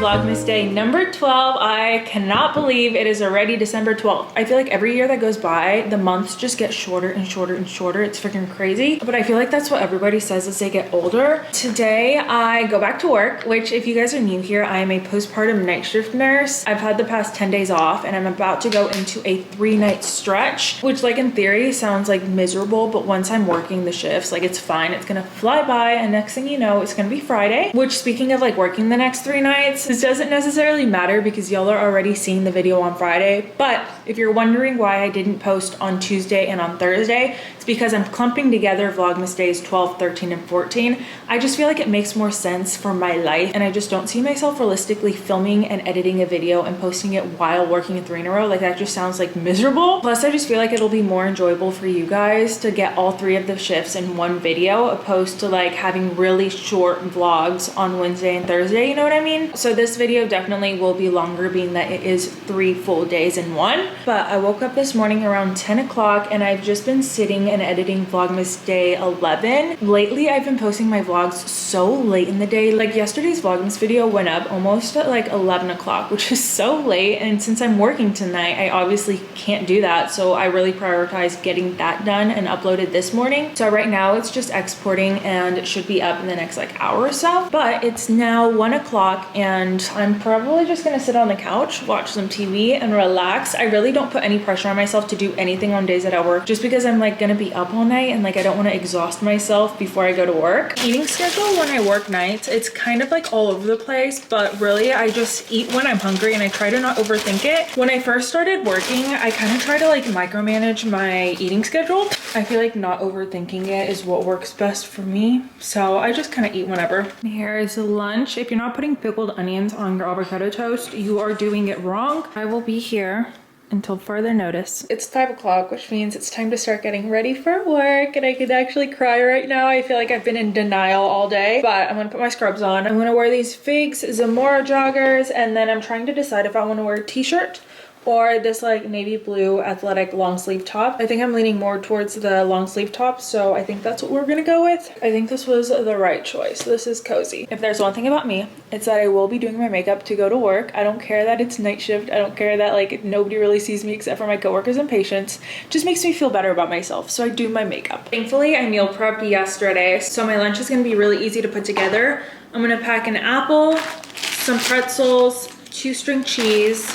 Vlogmas day number 12. I cannot believe it is already December 12th. I feel like every year that goes by, the months just get shorter and shorter and shorter. It's freaking crazy. But I feel like that's what everybody says as they get older. Today, I go back to work, which if you guys are new here, I am a postpartum night shift nurse. I've had the past 10 days off and I'm about to go into a 3-night stretch, which like in theory sounds like miserable, but once I'm working the shifts, like it's fine. It's gonna fly by and next thing you know, it's gonna be Friday, which speaking of like working the next 3 nights, this doesn't necessarily matter because y'all are already seeing the video on Friday. But if you're wondering why I didn't post on Tuesday and on Thursday, it's because I'm clumping together Vlogmas days 12, 13, and 14. I just feel like it makes more sense for my life and I just don't see myself realistically filming and editing a video and posting it while working a 3 in a row. Like that just sounds like miserable. Plus I just feel like it'll be more enjoyable for you guys to get all 3 of the shifts in one video opposed to like having really short vlogs on Wednesday and Thursday, you know what I mean? So this video definitely will be longer being that it is 3 full days in one. But I woke up this morning around 10 o'clock and I've just been sitting and editing Vlogmas day 11. Lately I've been posting my vlogs so late in the day. Like yesterday's Vlogmas video went up almost at like 11 o'clock, which is so late. And since I'm working tonight, I obviously can't do that. So I really prioritized getting that done and uploaded this morning. So right now it's just exporting and it should be up in the next like hour or so. But it's now 1 o'clock and I'm probably just gonna sit on the couch, watch some TV and relax. I really don't put any pressure on myself to do anything on days that I work just because I'm like gonna be up all night and like I don't want to exhaust myself before I go to work. Eating schedule when I work nights, it's kind of like all over the place, but really I just eat when I'm hungry and I try to not overthink it. When I first started working, I kind of try to like micromanage my eating schedule. I feel like not overthinking it is what works best for me. So I just kind of eat whenever. Here is lunch. If you're not putting pickled onions on your avocado toast, you are doing it wrong. I will be here until further notice. It's 5 o'clock, which means it's time to start getting ready for work and I could actually cry right now. I feel like I've been in denial all day, but I'm gonna put my scrubs on. I'm gonna wear these Figs Zamora joggers and then I'm trying to decide if I want to wear a t-shirt or this like navy blue athletic long sleeve top. I think I'm leaning more towards the long sleeve top, so I think that's what we're gonna go with. I think this was the right choice. This is cozy. If there's one thing about me, it's that I will be doing my makeup to go to work. I don't care that it's night shift. I don't care that like nobody really sees me except for my coworkers and patients. It just makes me feel better about myself, so I do my makeup. Thankfully, I meal prepped yesterday, so my lunch is gonna be really easy to put together. I'm gonna pack an apple, some pretzels, 2-string cheese,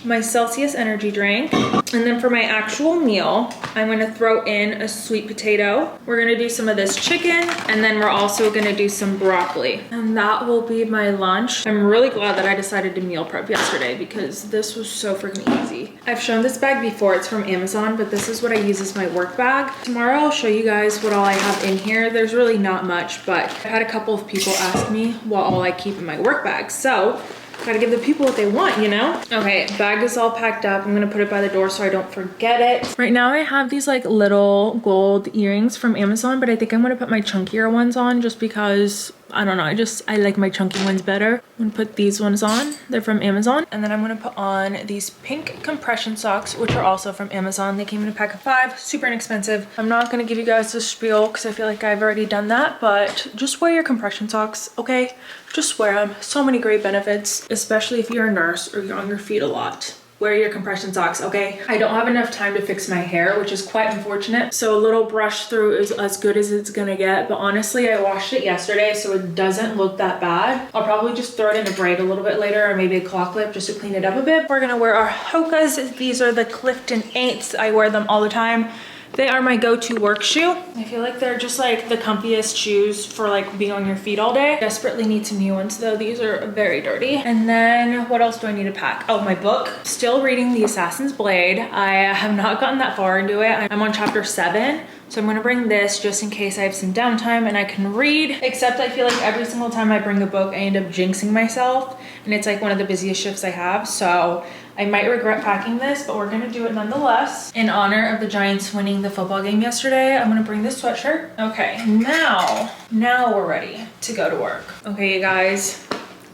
my Celsius energy drink, and then for my actual meal I'm gonna throw in a sweet potato. We're gonna do some of this chicken and then we're also gonna do some broccoli, and that will be my lunch. I'm really glad that I decided to meal prep yesterday because this was so freaking easy. I've shown this bag before. It's from Amazon, but this is what I use as my work bag. Tomorrow I'll show you guys what all I have in here. There's really not much, but I've had a couple of people ask me what all I keep in my work bag, so gotta give the people what they want, you know? Okay, bag is all packed up. I'm gonna put it by the door so I don't forget it. Right now I have these like little gold earrings from Amazon, but I think I'm gonna put my chunkier ones on just because, I don't know, I like my chunky ones better. I'm gonna put these ones on. They're from Amazon. And then I'm gonna put on these pink compression socks, which are also from Amazon. They came in a pack of 5, super inexpensive. I'm not gonna give you guys the spiel because I feel like I've already done that, but just wear your compression socks, okay? Just wear them. So many great benefits, especially if you're a nurse or you're on your feet a lot. Wear your compression socks, okay? I don't have enough time to fix my hair, which is quite unfortunate. So a little brush through is as good as it's gonna get. But honestly, I washed it yesterday, so it doesn't look that bad. I'll probably just throw it in a braid a little bit later, or maybe a claw clip just to clean it up a bit. We're gonna wear our Hokas. These are the Clifton 8s. I wear them all the time. They are my go-to work shoe. I feel like they're just like the comfiest shoes for like being on your feet all day. Desperately need some new ones though. These are very dirty. And then what else do I need to pack? Oh, my book. Still reading The Assassin's Blade. I have not gotten that far into it. I'm on chapter 7. So I'm gonna bring this just in case I have some downtime and I can read, except I feel like every single time I bring a book, I end up jinxing myself. And it's like one of the busiest shifts I have. So I might regret packing this, but we're gonna do it nonetheless. In honor of the Giants winning the football game yesterday, I'm gonna bring this sweatshirt. Okay, now we're ready to go to work. Okay, you guys,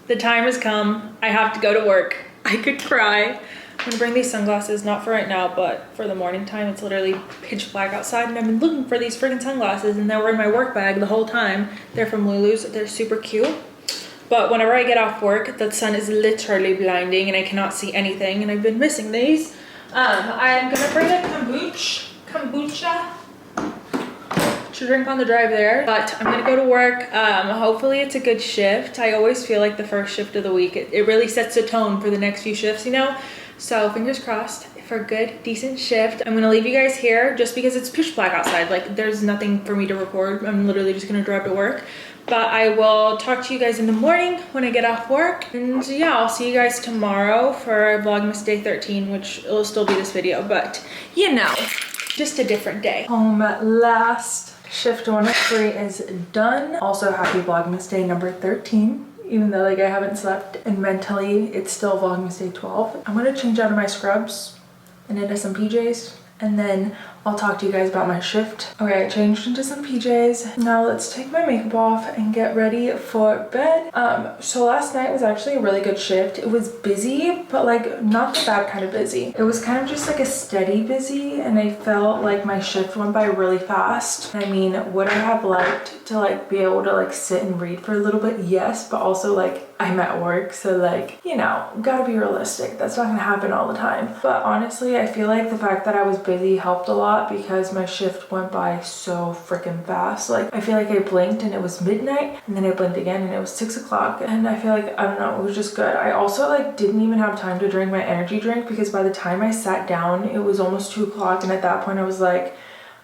the time has come. I have to go to work. I could cry. I'm gonna bring these sunglasses, not for right now, but for the morning time. It's literally pitch black outside and I've been looking for these freaking sunglasses and they were in my work bag the whole time. They're from Lulu's. They're super cute. But whenever I get off work, the sun is literally blinding and I cannot see anything, and I've been missing these. I'm gonna bring a kombucha to drink on the drive there, but I'm gonna go to work. Hopefully it's a good shift. I always feel like the first shift of the week, it really sets the tone for the next few shifts, you know? So fingers crossed for a good, decent shift. I'm gonna leave you guys here just because it's pitch black outside. Like, there's nothing for me to record. I'm literally just gonna drive to work. But I will talk to you guys in the morning when I get off work. And yeah, I'll see you guys tomorrow for Vlogmas Day 13, which will still be this video, but you know, just a different day. Home at last. Shift 103 is done. Also, happy Vlogmas Day number 13. Even though like I haven't slept, and mentally it's still Vlogmas Day 12. I'm gonna change out of my scrubs and into some PJs, and then I'll talk to you guys about my shift. Okay, I changed into some PJs. Now let's take my makeup off and get ready for bed. So last night was actually a really good shift. It was busy, but like not the bad kind of busy. It was kind of just like a steady busy, and I felt like my shift went by really fast. I mean, would I have liked to like be able to like sit and read for a little bit? Yes, but also like I'm at work, so like, you know, gotta be realistic. That's not gonna happen all the time. But honestly, I feel like the fact that I was busy helped a lot because my shift went by so freaking fast. Like, I feel like I blinked and it was midnight, and then I blinked again and it was 6 o'clock, and I feel like, I don't know, it was just good. I also like didn't even have time to drink my energy drink because by the time I sat down, it was almost 2 o'clock, and at that point I was like,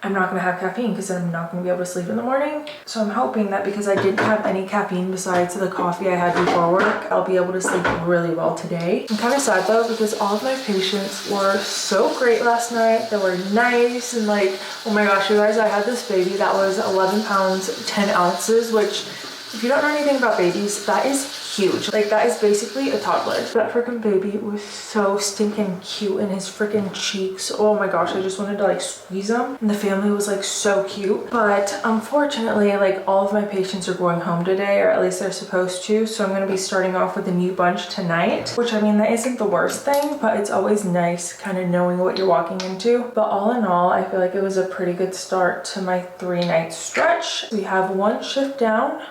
I'm not gonna have caffeine because I'm not gonna be able to sleep in the morning. So I'm hoping that because I didn't have any caffeine besides the coffee I had before work, I'll be able to sleep really well today. I'm kind of sad though because all of my patients were so great last night. They were nice, and like, oh my gosh, you guys, I had this baby that was 11 pounds, 10 ounces, which if you don't know anything about babies, that is huge. Like, that is basically a toddler. That freaking baby was so stinking cute, and his freaking cheeks, oh my gosh, I just wanted to like squeeze them. And the family was like so cute. But unfortunately, like all of my patients are going home today, or at least they're supposed to. So I'm gonna be starting off with a new bunch tonight, which I mean, that isn't the worst thing, but it's always nice kind of knowing what you're walking into. But all in all, I feel like it was a pretty good start to my 3-night stretch. We have 1 shift down,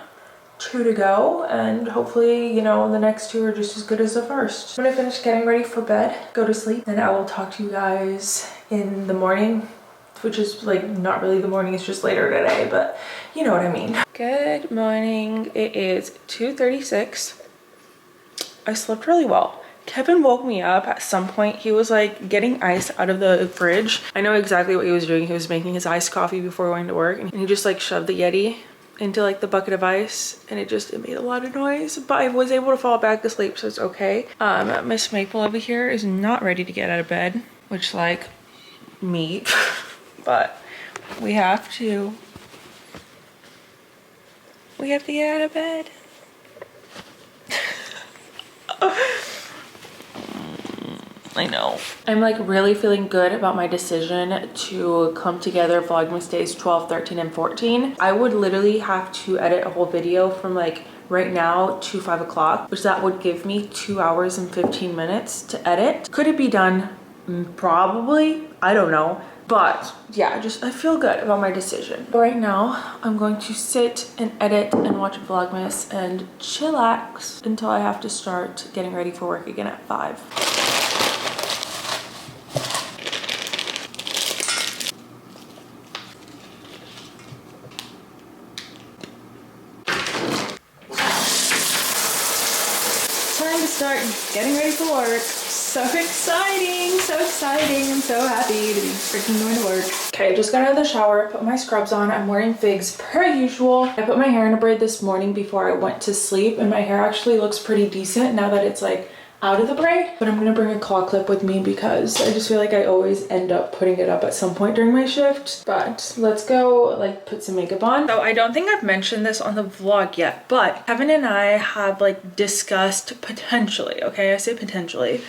2 to go, and hopefully, you know, the next 2 are just as good as the first. I'm gonna finish getting ready for bed, go to sleep, and I will talk to you guys in the morning, which is like not really the morning, it's just later today, but you know what I mean. Good morning. It is 2:36. I slept really well. Kevin woke me up at some point. He was like getting ice out of the fridge. I know exactly what he was doing. He was making his iced coffee before going to work, and he just like shoved the Yeti into like the bucket of ice, and it made a lot of noise, but I was able to fall back to sleep, so it's okay. Miss Maple over here is not ready to get out of bed, which like me, but we have to get out of bed. I know. I'm like really feeling good about my decision to come together Vlogmas days 12, 13, and 14. I would literally have to edit a whole video from like right now to 5 o'clock, which that would give me 2 hours and 15 minutes to edit. Could it be done? Probably. I don't know. But yeah, I feel good about my decision. Right now, I'm going to sit and edit and watch Vlogmas and chillax until I have to start getting ready for work again at 5. Time to start getting ready for work. So exciting, so exciting. I'm so happy to be freaking going to work. Okay, I just got out of the shower, put my scrubs on. I'm wearing figs per usual. I put my hair in a braid this morning before I went to sleep, and my hair actually looks pretty decent now that it's like out of the braid. But I'm gonna bring a claw clip with me because I just feel like I always end up putting it up at some point during my shift. But let's go like put some makeup on. So I don't think I've mentioned this on the vlog yet, but Kevin and I have like discussed potentially, okay, I say potentially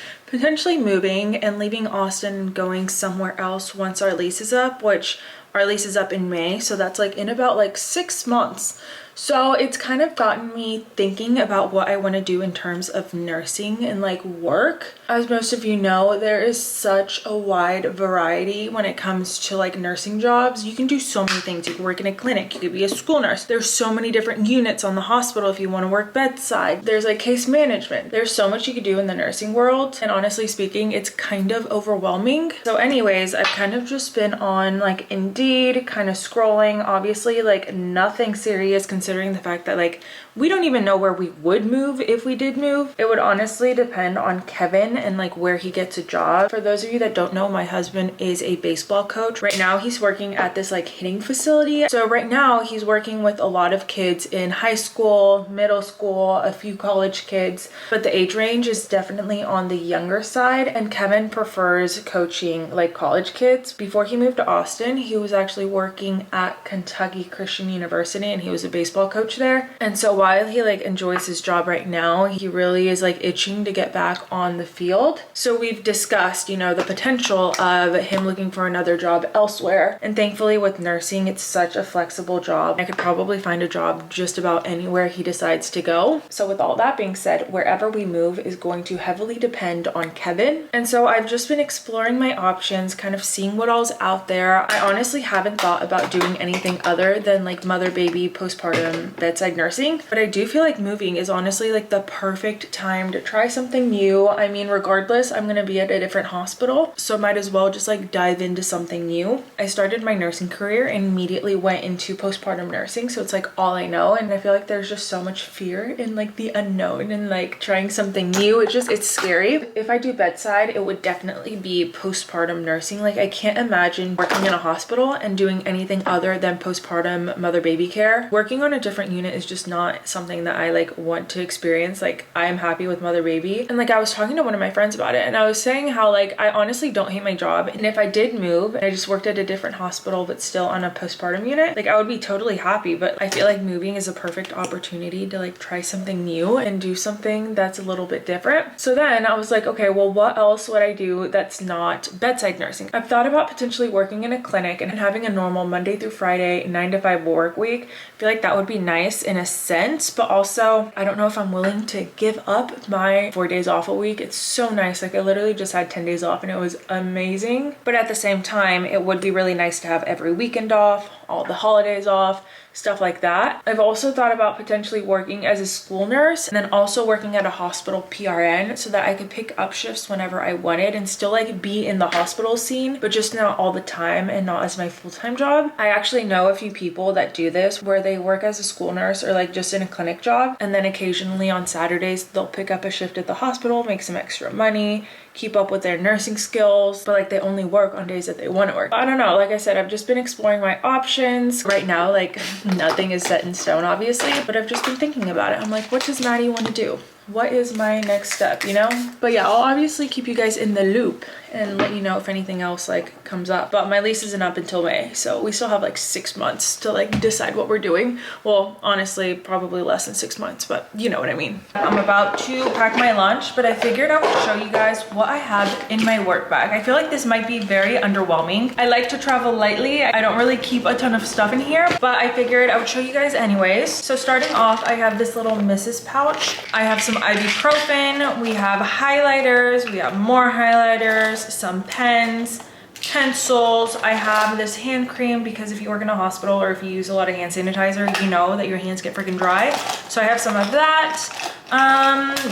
moving and leaving Austin and going somewhere else once our lease is up, which our lease is up in May, so that's like in about like 6 months. So it's kind of gotten me thinking about what I want to do in terms of nursing and like work. As most of you know, there is such a wide variety when it comes to like nursing jobs. You can do so many things. You can work in a clinic, you could be a school nurse. There's so many different units on the hospital if you want to work bedside. There's like case management. There's so much you could do in the nursing world. And honestly speaking, it's kind of overwhelming. So anyways, I've kind of just been on like Indeed, kind of scrolling, obviously like nothing serious considering the fact that like we don't even know where we would move if we did move. It would honestly depend on Kevin and like where he gets a job. For those of you that don't know, my husband is a baseball coach. Right now he's working at this like hitting facility. So right now he's working with a lot of kids in high school, middle school, a few college kids, but the age range is definitely on the younger side, and Kevin prefers coaching like college kids. Before he moved to Austin, he was actually working at Kentucky Christian University and he was a baseball coach there. And so while he like enjoys his job right now, he really is like itching to get back on the field. So we've discussed, you know, the potential of him looking for another job elsewhere. And thankfully with nursing, it's such a flexible job. I could probably find a job just about anywhere he decides to go. So with all that being said, wherever we move is going to heavily depend on Kevin. And so I've just been exploring my options, kind of seeing what all's out there. I honestly haven't thought about doing anything other than like mother, baby, postpartum, bedside nursing. But I do feel like moving is honestly like the perfect time to try something new. I mean, regardless, I'm gonna be at a different hospital, so might as well just like dive into something new. I started my nursing career and immediately went into postpartum nursing, so it's like all I know, and I feel like there's just so much fear in like the unknown and like trying something new. It's scary. If I do bedside, it would definitely be postpartum nursing. Like I can't imagine working in a hospital and doing anything other than postpartum mother baby care. Working on a different unit is just not something that I like want to experience. Like I am happy with mother baby, and like I was talking to one of my friends about it and I was saying how like I honestly don't hate my job, and if I did move and I just worked at a different hospital but still on a postpartum unit, like I would be totally happy. But I feel like moving is a perfect opportunity to like try something new and do something that's a little bit different. So then I was like, okay, well, what else would I do that's not bedside nursing? I've thought about potentially working in a clinic and having a normal Monday through Friday 9 to 5 work week. I feel like that would be nice in a sense, but also I don't know if I'm willing to give up my 4 days off a week. It's so nice. Like I literally just had 10 days off and it was amazing. But at the same time, it would be really nice to have every weekend off, all the holidays off, stuff like that. I've also thought about potentially working as a school nurse and then also working at a hospital PRN so that I could pick up shifts whenever I wanted and still like be in the hospital scene, but just not all the time and not as my full-time job. I actually know a few people that do this where they work as a school nurse or like just in a clinic job, and then occasionally on Saturdays they'll pick up a shift at the hospital, make some extra money, keep up with their nursing skills, but like they only work on days that they want to work. I don't know, like I said, I've just been exploring my options. Right now, like nothing is set in stone obviously, but I've just been thinking about it. I'm like, what does Maddie want to do? What is my next step, you know? But yeah, I'll obviously keep you guys in the loop and let you know if anything else like comes up. But my lease isn't up until May, so we still have like 6 months to like decide what we're doing. Well, honestly, probably less than 6 months, but you know what I mean. I'm about to pack my lunch, but I figured I would show you guys what I have in my work bag. I feel like this might be very underwhelming. I like to travel lightly. I don't really keep a ton of stuff in here, but I figured I would show you guys anyways. So starting off, I have this little Mrs. pouch. I have some ibuprofen, we have highlighters, we have more highlighters, some pens, pencils. I have this hand cream because if you work in a hospital or if you use a lot of hand sanitizer, you know that your hands get freaking dry. So I have some of that.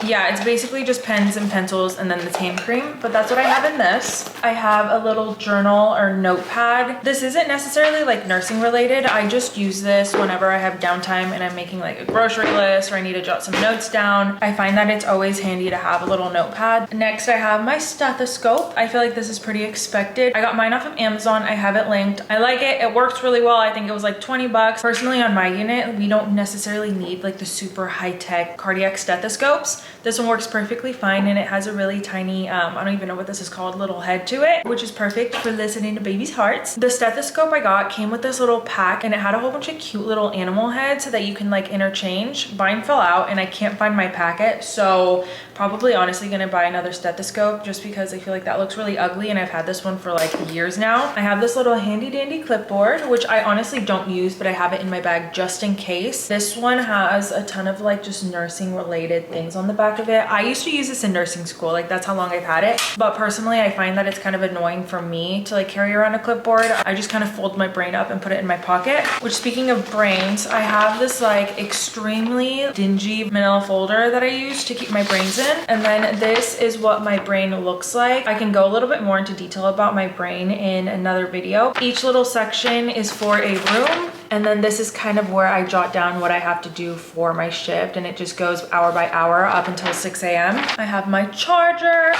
Yeah, it's basically just pens and pencils and then this hand cream, but that's what I have in this. I have a little journal or notepad. This isn't necessarily like nursing related. I just use this whenever I have downtime and I'm making like a grocery list or I need to jot some notes down. I find that it's always handy to have a little notepad. Next, I have my stethoscope. I feel like this is pretty expected. I got mine off of Amazon. I have it linked. I like it. It works really well. I think it was like 20 bucks. Personally, on my unit, we don't necessarily need like the super high-tech cardiac stethoscopes. This one works perfectly fine and it has a really tiny, I don't even know what this is called, little head to it, which is perfect for listening to babies' hearts. The stethoscope I got came with this little pack and it had a whole bunch of cute little animal heads so that you can like interchange. Mine fell out and I can't find my packet, so Probably honestly gonna buy another stethoscope just because I feel like that looks really ugly and I've had this one for like years now. I have this little handy dandy clipboard, which I honestly don't use, but I have it in my bag just in case. This one has a ton of like just nursing related things on the back of it. I used to use this in nursing school, like that's how long I've had it. But personally, I find that it's kind of annoying for me to like carry around a clipboard. I just kind of fold my brain up and put it in my pocket. Which, speaking of brains, I have this like extremely dingy manila folder that I use to keep my brains in. And then this is what my brain looks like. I can go a little bit more into detail about my brain in another video. Each little section is for a room. And then this is kind of where I jot down what I have to do for my shift. And it just goes hour by hour up until 6 a.m. I have my charger,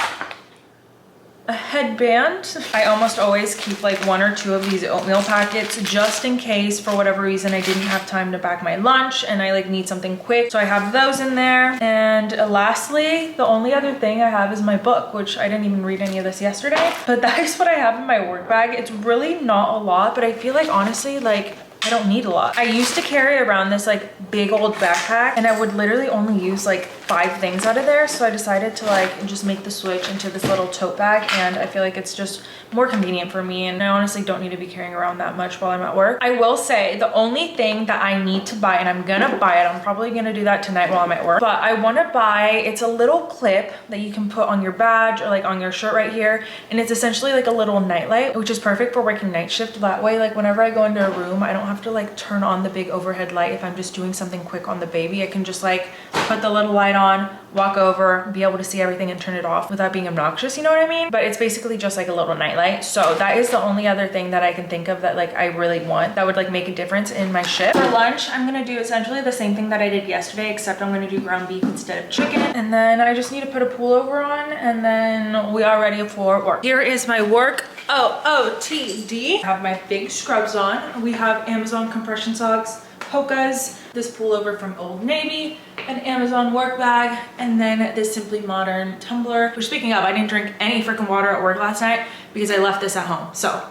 a headband. I almost always keep like 1 or 2 of these oatmeal packets just in case for whatever reason I didn't have time to pack my lunch and I like need something quick. So I have those in there. And lastly, the only other thing I have is my book, which I didn't even read any of this yesterday, but that is what I have in my work bag. It's really not a lot, but I feel like honestly, like I don't need a lot. I used to carry around this like big old backpack and I would literally only use like 5 things out of there. So I decided to like just make the switch into this little tote bag, and I feel like it's just more convenient for me, and I honestly don't need to be carrying around that much while I'm at work. I will say the only thing that I need to buy, and I'm gonna buy it, I'm probably gonna do that tonight while I'm at work, but I wanna buy, it's a little clip that you can put on your badge or like on your shirt right here, and it's essentially like a little nightlight, which is perfect for working night shift. That way, like whenever I go into a room, I don't have to like turn on the big overhead light if I'm just doing something quick on the baby. I can just like put the little light on, walk over, be able to see everything and turn it off without being obnoxious, you know what I mean? But it's basically just like a little nightlight. So that is the only other thing that I can think of that like I really want that would like make a difference in my shift. For lunch, I'm gonna do essentially the same thing that I did yesterday, except I'm gonna do ground beef instead of chicken. And then I just need to put a pullover on, and then we are ready for work. Here is my work OOTD. I have my big scrubs on. We have Amazon compression socks, Hoka's, this pullover from Old Navy, an Amazon work bag, and then this Simply Modern tumbler. Which, speaking of, I didn't drink any freaking water at work last night because I left this at home. So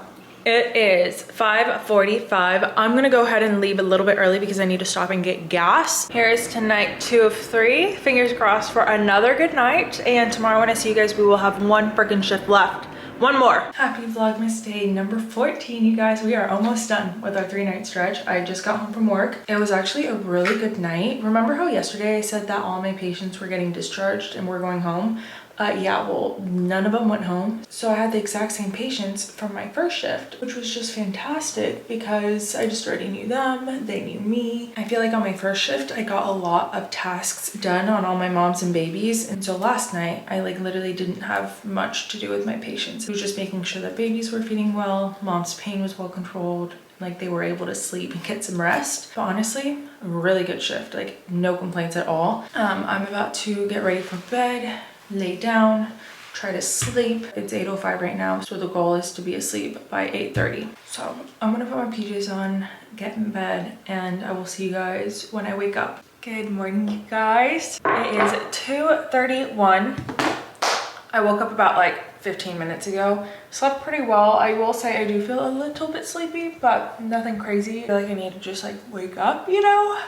it is 5:45. I'm gonna go ahead and leave a little bit early because I need to stop and get gas. Here is tonight 2 of 3. Fingers crossed for another good night. And tomorrow when I see you guys, we will have 1 freaking shift left. 1 more. Happy Vlogmas day number 14, you guys. We are almost done with our 3-night stretch. I just got home from work. It was actually a really good night. Remember how yesterday I said that all my patients were getting discharged and we're going home? Yeah, well, none of them went home. So I had the exact same patients from my first shift, which was just fantastic because I just already knew them, they knew me. I feel like on my first shift, I got a lot of tasks done on all my moms and babies. And so last night, I like literally didn't have much to do with my patients. It was just making sure that babies were feeding well, mom's pain was well controlled, like they were able to sleep and get some rest. But honestly, a really good shift, like no complaints at all. I'm about to get ready for bed, lay down, try to sleep. It's 8:05 right now, so the goal is to be asleep by 8:30. So I'm gonna put my PJs on, get in bed, and I will see you guys when I wake up. Good morning, you guys. It is 2:31. I woke up about like 15 minutes ago. Slept pretty well. I will say I do feel a little bit sleepy, but nothing crazy. I feel like I need to just like wake up, you know?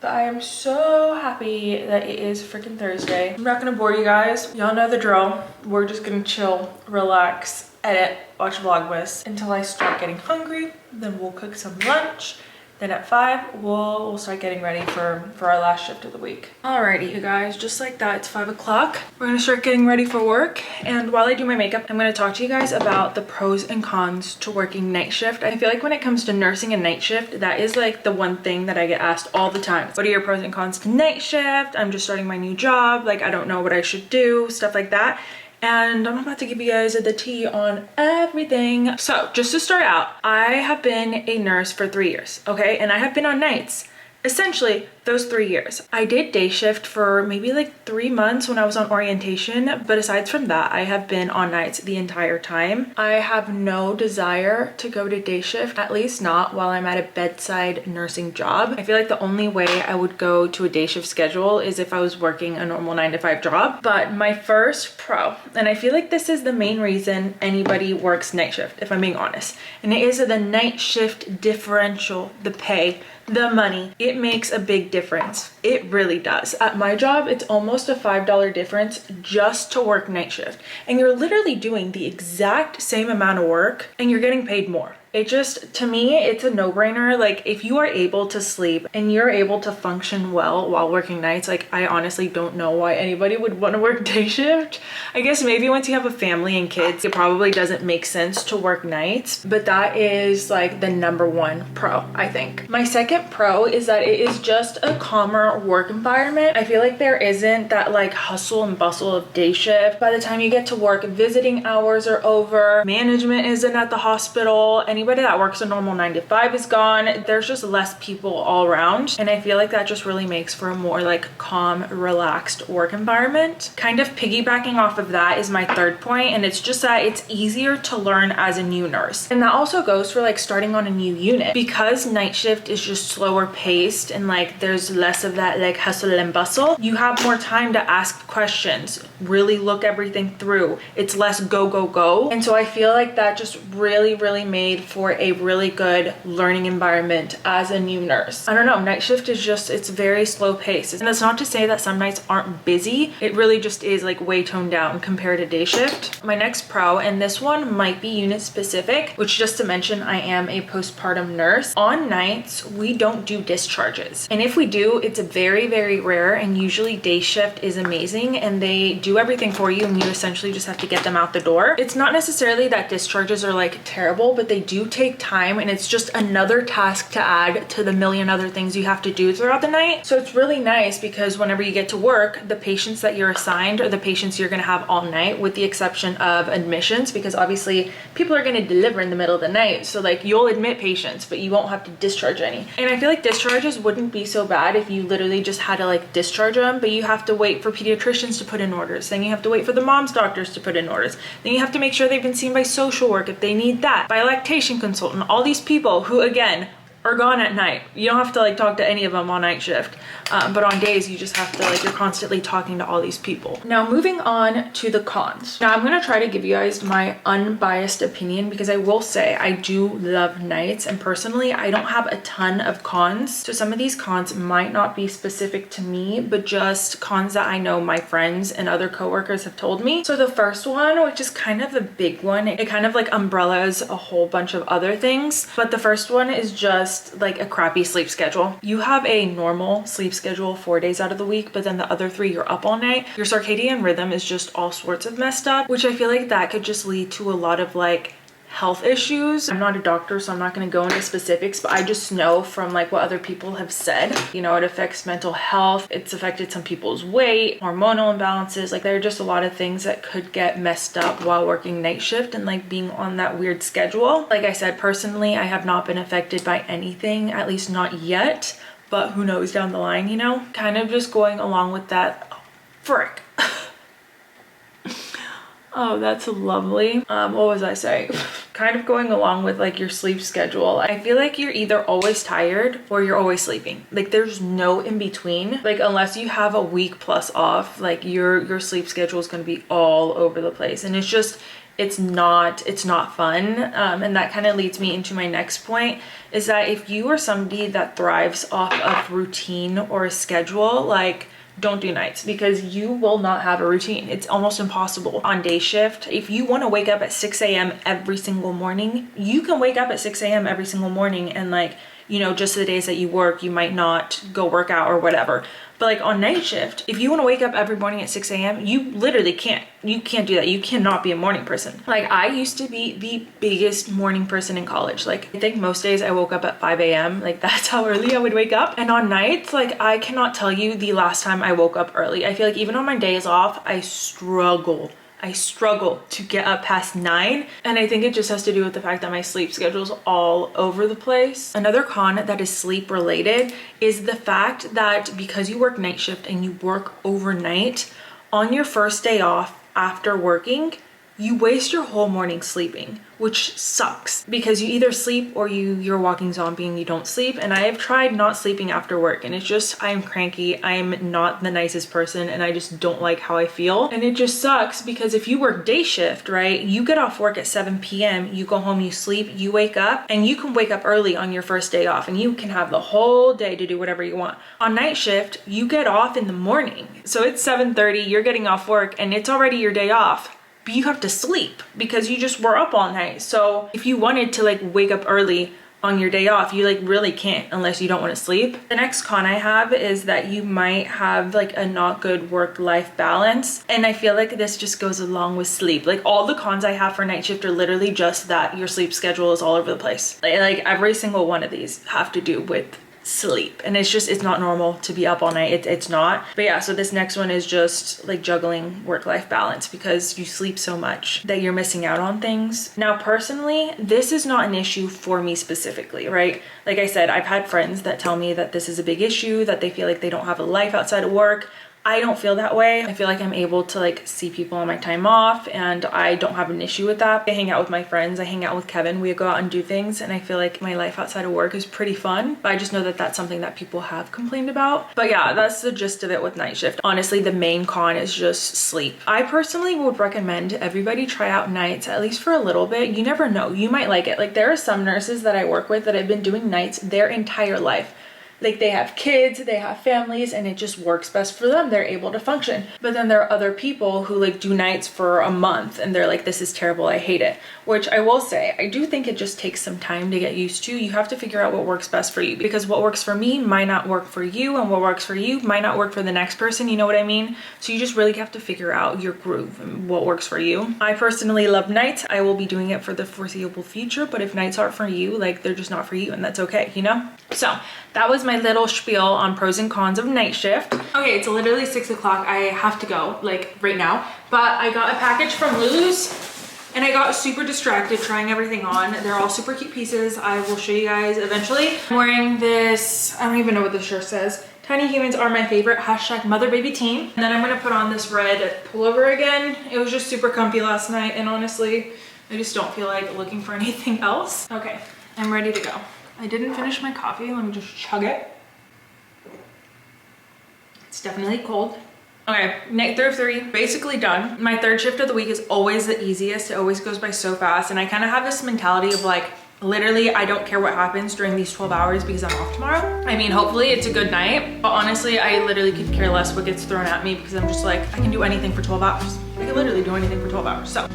But I am so happy that it is freaking Thursday. I'm not gonna bore you guys. Y'all know the drill. We're just gonna chill, relax, edit, watch Vlogmas until I start getting hungry. Then we'll cook some lunch. Then at 5, we'll start getting ready for our last shift of the week. Alrighty, you guys, just like that, it's 5 o'clock. We're gonna start getting ready for work. And while I do my makeup, I'm gonna talk to you guys about the pros and cons to working night shift. I feel like when it comes to nursing and night shift, that is like the one thing that I get asked all the time. What are your pros and cons to night shift? I'm just starting my new job. Like, I don't know what I should do, stuff like that. And I'm about to give you guys the tea on everything. So just to start out, I have been a nurse for 3 years, okay? And I have been on nights essentially those 3 years. I did day shift for maybe like 3 months when I was on orientation, but aside from that, I have been on nights the entire time. I have no desire to go to day shift, at least not while I'm at a bedside nursing job. I feel like the only way I would go to a day shift schedule is if I was working a normal 9-to-5 job. But my first pro, and I feel like this is the main reason anybody works night shift, if I'm being honest, and it is the night shift differential, the pay, the money. It makes a big difference. It really does. At my job, it's almost a $5 difference just to work night shift. And you're literally doing the exact same amount of work and you're getting paid more. It just, to me, it's a no-brainer. Like, if you are able to sleep and you're able to function well while working nights, like, I honestly don't know why anybody would want to work day shift. I guess maybe once you have a family and kids, it probably doesn't make sense to work nights, but that is like the #1 pro, I think. My second pro is that it is just a calmer work environment. I feel like there isn't that like hustle and bustle of day shift. By the time you get to work, visiting hours are over, management isn't at the hospital, anybody that works a normal 9 to 5 is gone. There's just less people all around. And I feel like that just really makes for a more like calm, relaxed work environment. Kind of piggybacking off of that is my third point. And it's just that it's easier to learn as a new nurse. And that also goes for like starting on a new unit, because night shift is just slower paced and like there's less of that like hustle and bustle. You have more time to ask questions, really look everything through. It's less go, go, go. And so I feel like that just really made for a really good learning environment as a new nurse. I don't know, night shift is just, it's very slow paced. And that's not to say that some nights aren't busy. It really just is like way toned down compared to day shift. My next pro, and this one might be unit specific, which just to mention, I am a postpartum nurse. On nights, we don't do discharges. And if we do, it's very rare, and usually day shift is amazing and they do everything for you and you essentially just have to get them out the door. It's not necessarily that discharges are like terrible, but they do take time and it's just another task to add to the million other things you have to do throughout the night. So it's really nice because whenever you get to work, the patients that you're assigned are the patients you're going to have all night, with the exception of admissions, because obviously people are going to deliver in the middle of the night. So like you'll admit patients, but you won't have to discharge any. And I feel like discharges wouldn't be so bad if you literally just had to like discharge them, but you have to wait for pediatricians to put in orders. Then you have to wait for the mom's doctors to put in orders. Then you have to make sure they've been seen by social work if they need that, by a lactation consultant, all these people who again are gone at night. You don't have to like talk to any of them on night shift, but on days you just have to like, you're constantly talking to all these people. Now moving on to the cons. Now I'm gonna try to give you guys my unbiased opinion, because I will say I do love nights, and personally I don't have a ton of cons. So some of these cons might not be specific to me, but just cons that I know my friends and other coworkers have told me. So the first one, which is kind of a big one, it kind of like umbrellas a whole bunch of other things, but the first one is just like a crappy sleep schedule. You have a normal sleep schedule 4 days out of the week, but then the other 3 you're up all night. Your circadian rhythm is just all sorts of messed up, which I feel like that could just lead to a lot of like health issues. I'm not a doctor, so I'm not going to go into specifics, but I just know from like what other people have said, you know, it affects mental health. It's affected some people's weight, hormonal imbalances. Like there are just a lot of things that could get messed up while working night shift and like being on that weird schedule. Like I said, personally, I have not been affected by anything, at least not yet, but who knows down the line, you know? Kind of just going along with that. Oh, frick. Oh, that's lovely. What was I saying? Kind of going along with like your sleep schedule. I feel like you're either always tired or you're always sleeping. Like there's no in between. Like unless you have a week plus off, like your sleep schedule is going to be all over the place. And it's just, it's not fun. And that kind of leads me into my next point, is that if you are somebody that thrives off of routine or a schedule, like don't do nights, because you will not have a routine. It's almost impossible. On day shift, if you want to wake up at 6 a.m. every single morning, you can wake up at 6 a.m. every single morning, and like, you know, just the days that you work, you might not go work out or whatever. But like on night shift, if you want to wake up every morning at 6 a.m., you literally can't. You can't do that. You cannot be a morning person. Like I used to be the biggest morning person in college. Like I think most days I woke up at 5 a.m. Like that's how early I would wake up. And on nights, like I cannot tell you the last time I woke up early. I feel like even on my days off, I struggle to get up past 9. And I think it just has to do with the fact that my sleep schedule is all over the place. Another con that is sleep related is the fact that because you work night shift and you work overnight, on your first day off after working, you waste your whole morning sleeping, which sucks because you either sleep or you're a walking zombie and you don't sleep. And I have tried not sleeping after work and it's just, I'm cranky. I'm not the nicest person and I just don't like how I feel. And it just sucks because if you work day shift, right, you get off work at 7 p.m., you go home, you sleep, you wake up, and you can wake up early on your first day off and you can have the whole day to do whatever you want. On night shift, you get off in the morning. So it's 7:30, you're getting off work and it's already your day off. But you have to sleep because you just were up all night. So if you wanted to like wake up early on your day off, you like really can't unless you don't want to sleep. The next con I have is that you might have like a not good work-life balance. And I feel like this just goes along with sleep. Like all the cons I have for night shift are literally just that your sleep schedule is all over the place. Like every single one of these have to do with sleep, and it's not normal to be up all night. It's not. But yeah, so this next one is just like juggling work-life balance because you sleep so much that you're missing out on things. Now personally, this is not an issue for me specifically, right? Like I said, I've had friends that tell me that this is a big issue, that they feel like they don't have a life outside of work. I don't feel that way. I feel like I'm able to like see people on my time off and I don't have an issue with that. I hang out with my friends. I hang out with Kevin. We go out and do things and I feel like my life outside of work is pretty fun. But I just know that that's something that people have complained about. But yeah, that's the gist of it with night shift. Honestly, the main con is just sleep. I personally would recommend everybody try out nights at least for a little bit. You never know. You might like it. Like there are some nurses that I work with that have been doing nights their entire life. Like they have kids, they have families, and it just works best for them. They're able to function. But then there are other people who like do nights for a month and they're like, this is terrible, I hate it. Which I will say, I do think it just takes some time to get used to. You have to figure out what works best for you because what works for me might not work for you and what works for you might not work for the next person, you know what I mean? So you just really have to figure out your groove and what works for you. I personally love nights. I will be doing it for the foreseeable future, but if nights aren't for you, like they're just not for you and that's okay, you know? So that was my little spiel on pros and cons of night shift. Okay, it's literally 6 o'clock. I have to go like right now, but I got a package from Lulu's and I got super distracted trying everything on. They're all super cute pieces. I will show you guys eventually. I'm wearing this, I don't even know what this shirt says. Tiny humans are my favorite, hashtag mother baby team. And then I'm gonna put on this red pullover again. It was just super comfy last night and honestly, I just don't feel like looking for anything else. Okay, I'm ready to go. I didn't finish my coffee. Let me just chug it. It's definitely cold. Okay, night through 3, basically done. My third shift of the week is always the easiest. It always goes by so fast. And I kind of have this mentality of like, literally, I don't care what happens during these 12 hours because I'm off tomorrow. I mean, hopefully it's a good night. But honestly, I literally could care less what gets thrown at me because I'm just like, I can do anything for 12 hours. I can literally do anything for 12 hours. So